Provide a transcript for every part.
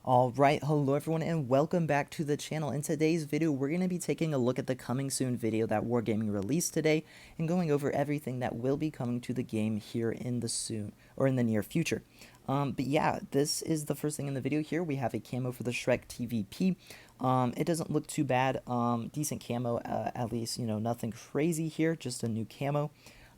Alright, hello everyone and welcome back to the channel. In today's video, we're going to be taking a look at the coming soon video that Wargaming released today and going over everything that will be coming to the game here in the near future. But yeah, this is the first thing in the video here. We have a camo for the Shrek TVP. It doesn't look too bad, decent camo, at least, nothing crazy here, just a new camo.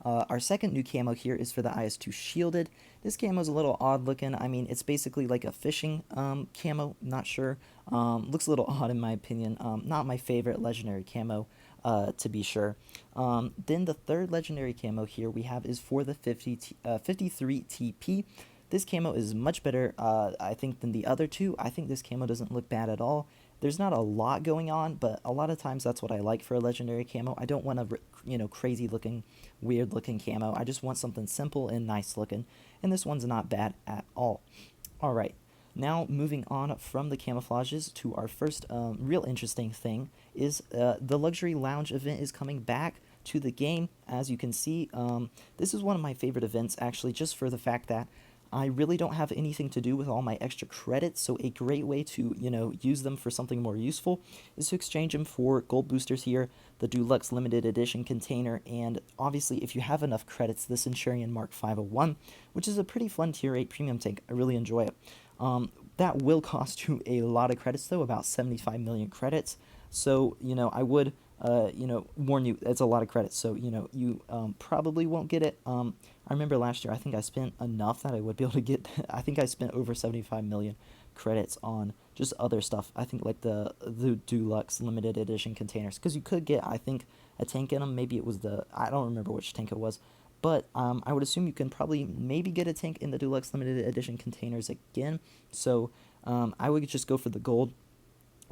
Our second new camo here is for the IS-2 Shielded. This camo is a little odd looking. I mean, it's basically like a fishing camo, not sure. Looks a little odd in my opinion. Not my favorite legendary camo, to be sure. Then the third legendary camo here we have is for the 53 TP. This camo is much better, I think, than the other two. I think this camo doesn't look bad at all. There's not a lot going on, but a lot of times that's what I like for a legendary camo. I don't want a, crazy looking, weird looking camo. I just want something simple and nice looking, and this one's not bad at all. All right, now moving on from the camouflages to our first real interesting thing is the luxury lounge event is coming back to the game. As you can see, this is one of my favorite events actually, just for the fact that I really don't have anything to do with all my extra credits, so a great way to, use them for something more useful is to exchange them for gold boosters here, the Deluxe Limited Edition container, and obviously if you have enough credits, the Centurion Mark 501, which is a pretty fun Tier 8 premium tank. I really enjoy it. That will cost you a lot of credits though, about 75 million credits, so, I would warn you, it's a lot of credits, so, you probably won't get it. I remember last year, I think I spent enough that I would be able to get, I think I spent over 75 million credits on just other stuff. I think like the Deluxe Limited Edition containers, because you could get, I think, a tank in them. Maybe it was I don't remember which tank it was, but I would assume you can probably maybe get a tank in the Deluxe Limited Edition containers again. So I would just go for the gold.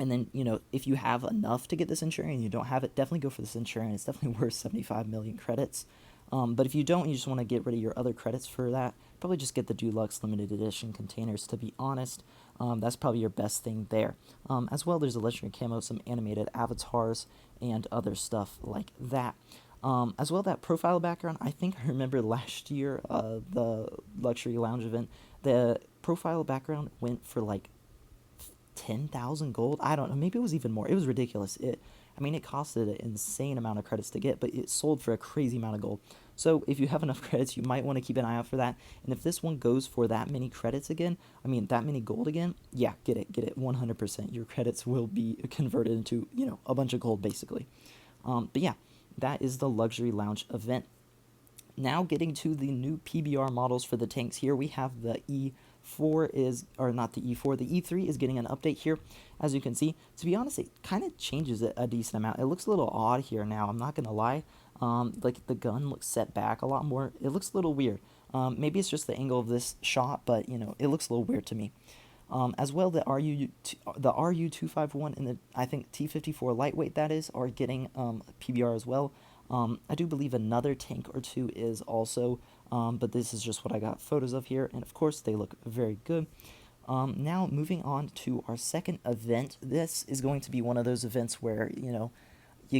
And then, if you have enough to get the Centurion, you don't have it, definitely go for the Centurion. It's definitely worth 75 million credits. But if you don't, you just want to get rid of your other credits for that, probably just get the Deluxe Limited Edition containers, to be honest. That's probably your best thing there. As well, there's a legendary camo, some animated avatars, and other stuff like that. As well, that profile background, I think I remember last year, the Luxury Lounge event, the profile background went for like 10,000 gold. I don't know, maybe it was even more. It was ridiculous. It costed an insane amount of credits to get, but it sold for a crazy amount of gold. So if you have enough credits, you might want to keep an eye out for that. And if this one goes for that many credits again, that many gold again, yeah, get it 100%. Your credits will be converted into, a bunch of gold basically. But yeah, that is the Luxury Lounge event. Now getting to the new PBR models for the tanks here, we have the E4 the E3 is getting an update here. As you can see, to be honest, it kind of changes it a decent amount. It looks a little odd here now, I'm not going to lie. Like the gun looks set back a lot more. It looks a little weird. Maybe it's just the angle of this shot, but, it looks a little weird to me. As well, the RU251 and the, I think, T54 lightweight, that is, are getting PBR as well. I do believe another tank or two is also, but this is just what I got photos of here, and of course they look very good. Now moving on to our second event. This is going to be one of those events where, you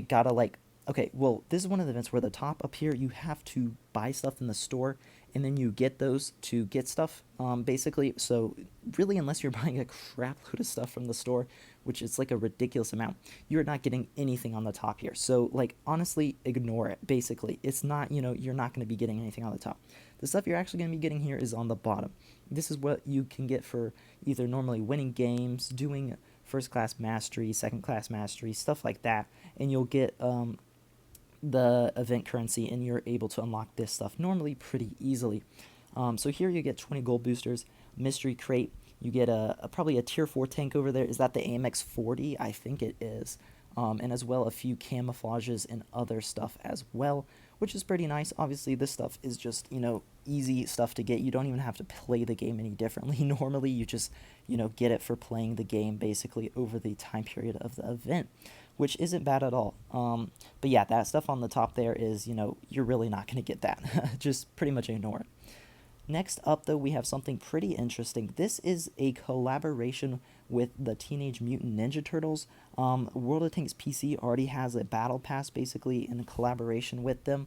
gotta okay, well, this is one of the events where the top up here, you have to buy stuff in the store, and then you get those to get stuff, basically. So really, unless you're buying a crap load of stuff from the store, which is like a ridiculous amount, you're not getting anything on the top here. So honestly, ignore it, basically. It's not, you're not going to be getting anything on the top. The stuff you're actually going to be getting here is on the bottom. This is what you can get for either normally winning games, doing first class mastery, second class mastery, stuff like that, and you'll get the event currency, and you're able to unlock this stuff normally pretty easily. So here you get 20 gold boosters, mystery crate, you get probably a tier 4 tank over there. Is that the AMX 40? I think it is. And as well a few camouflages and other stuff as well, which is pretty nice. Obviously this stuff is just, easy stuff to get. You don't even have to play the game any differently. Normally you just, get it for playing the game basically over the time period of the event, which isn't bad at all. But yeah, that stuff on the top there is, you're really not going to get that. Just pretty much ignore it. Next up, though, we have something pretty interesting. This is a collaboration with the Teenage Mutant Ninja Turtles. World of Tanks PC already has a battle pass, basically, in collaboration with them,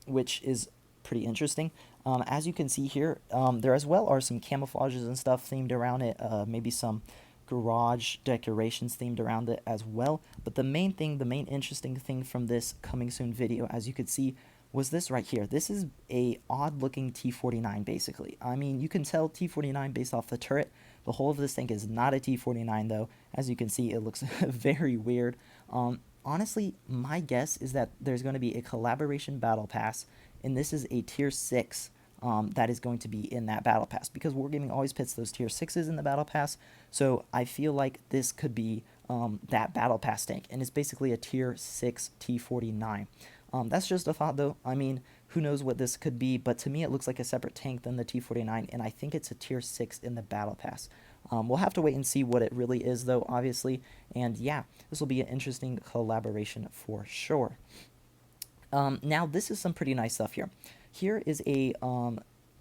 which is pretty interesting. As you can see here, there as well are some camouflages and stuff themed around it, maybe some garage decorations themed around it as well. But the main thing, the main interesting thing from this coming soon video, as you could see, was this right here. This is a odd looking T-49 basically. I mean, you can tell T-49 based off the turret. The whole of this tank is not a T-49 though. As you can see, it looks very weird. Honestly, my guess is that there's going to be a collaboration battle pass, and this is a tier 6 that is going to be in that battle pass, because Wargaming always puts those tier 6s in the battle pass. So I feel like this could be that battle pass tank, and it's basically a tier 6 T-49. That's just a thought though. I mean, who knows what this could be, but to me it looks like a separate tank than the T-49, and I think it's a tier 6 in the battle pass. We'll have to wait and see what it really is though, obviously, and yeah, this will be an interesting collaboration for sure. Now this is some pretty nice stuff here. Here is a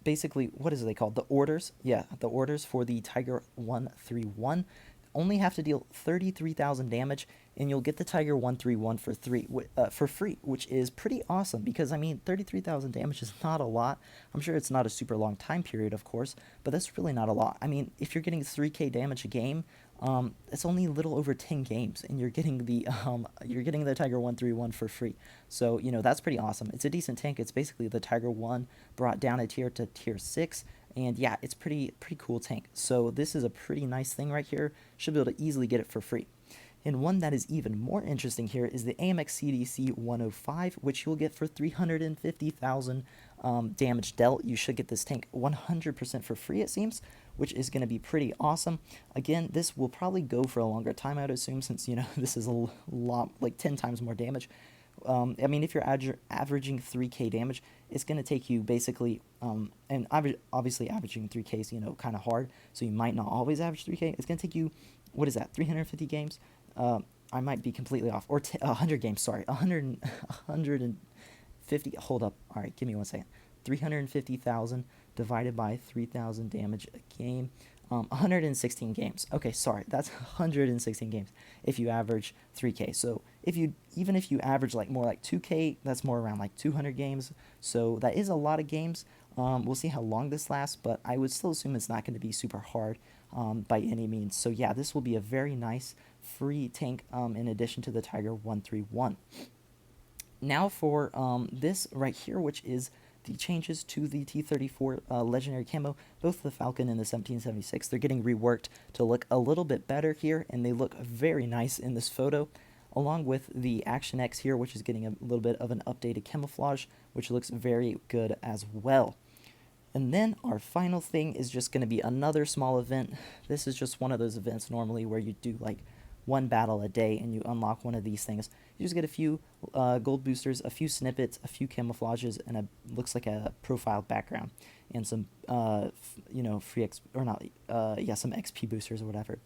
basically, what is it they called? The orders. Yeah, the orders for the Tiger 131. Only have to deal 33,000 damage, and you'll get the Tiger 131 for free, which is pretty awesome, because I mean 33,000 damage is not a lot. I'm sure it's not a super long time period, of course, but that's really not a lot. I mean, if you're getting 3k damage a game, it's only a little over 10 games, and you're getting the Tiger 131 for free. So you know, that's pretty awesome. It's a decent tank. It's basically the Tiger 1 brought down a tier to tier 6. And yeah, it's pretty cool tank. So this is a pretty nice thing right here. Should be able to easily get it for free. And one that is even more interesting here is the AMX CDC 105, which you'll get for 350,000 damage dealt. You should get this tank 100% for free, it seems, which is going to be pretty awesome. Again, this will probably go for a longer time, I would assume, since, you know, this is a lot, like 10 times more damage. I mean, if you're averaging 3k damage, it's going to take you basically, and obviously averaging 3k is, you know, kind of hard, so you might not always average 3k. It's going to take you, what is that, 350 games? I might be completely off, or 100 games, sorry, 150, hold up, all right, give me 1 second. 350,000 divided by 3,000 damage a game. 116 games. Okay, sorry, that's 116 games if you average 3k. So even if you average like more like 2k, that's more around like 200 games. So that is a lot of games. We'll see how long this lasts, but I would still assume it's not going to be super hard by any means. So yeah, this will be a very nice free tank in addition to the Tiger 131. Now for this right here, which is the changes to the T-34 legendary camo, both the Falcon and the 1776, they're getting reworked to look a little bit better here, and they look very nice in this photo, along with the Action X here, which is getting a little bit of an updated camouflage, which looks very good as well. And then our final thing is just going to be another small event. This is just one of those events normally where you do like one battle a day and you unlock one of these things. You just get a few gold boosters, a few snippets, a few camouflages, and looks like a profile background, and some you know, free some XP boosters or whatever.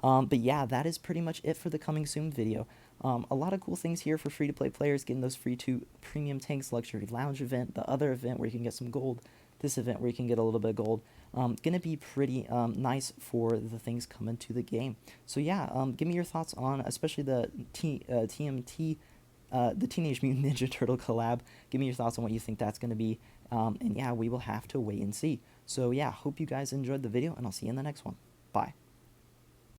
But yeah, that is pretty much it for the coming soon video. A lot of cool things here for free to play players, getting those free 2 premium tanks, luxury lounge event, the other event where you can get some gold, this event where you can get a little bit of gold. Gonna be pretty nice for the things coming to the game. So yeah, give me your thoughts on especially the TMT, the Teenage Mutant Ninja Turtle collab. Give me your thoughts on what you think that's gonna be. And yeah, we will have to wait and see. So yeah, hope you guys enjoyed the video, and I'll see you in the next one. Bye.